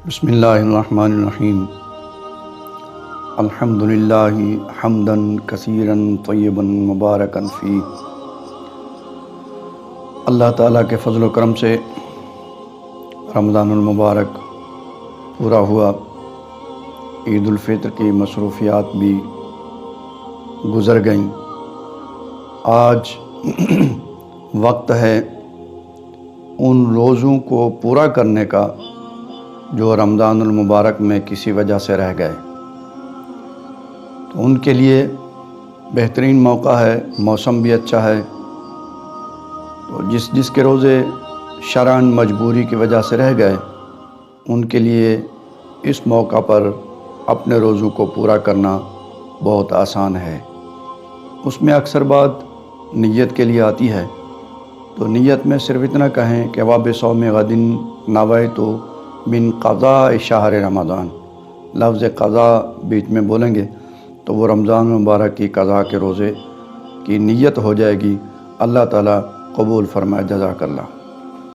بسم اللہ الرحمن الرحیم۔ الحمد للہ حمدا کثیرا طیبا مبارکا فی۔ اللہ تعالیٰ کے فضل و کرم سے رمضان المبارک پورا ہوا، عید الفطر کی مصروفیات بھی گزر گئیں۔ آج وقت ہے ان روزوں کو پورا کرنے کا جو رمضان المبارک میں کسی وجہ سے رہ گئے، تو ان کے لیے بہترین موقع ہے، موسم بھی اچھا ہے، تو جس کے روزے شرعاً مجبوری کی وجہ سے رہ گئے ان کے لیے اس موقع پر اپنے روزوں کو پورا کرنا بہت آسان ہے۔ اس میں اکثر بات نیت کے لیے آتی ہے، تو نیت میں صرف اتنا کہیں کہ وَبِصَوْمِ غَدٍ نَوَیْتُ من قضاء شہر رمضان، لفظ قضاء بیچ میں بولیں گے تو وہ رمضان مبارک کی قضاء کے روزے کی نیت ہو جائے گی۔ اللہ تعالیٰ قبول فرمائے، جزاک اللہ۔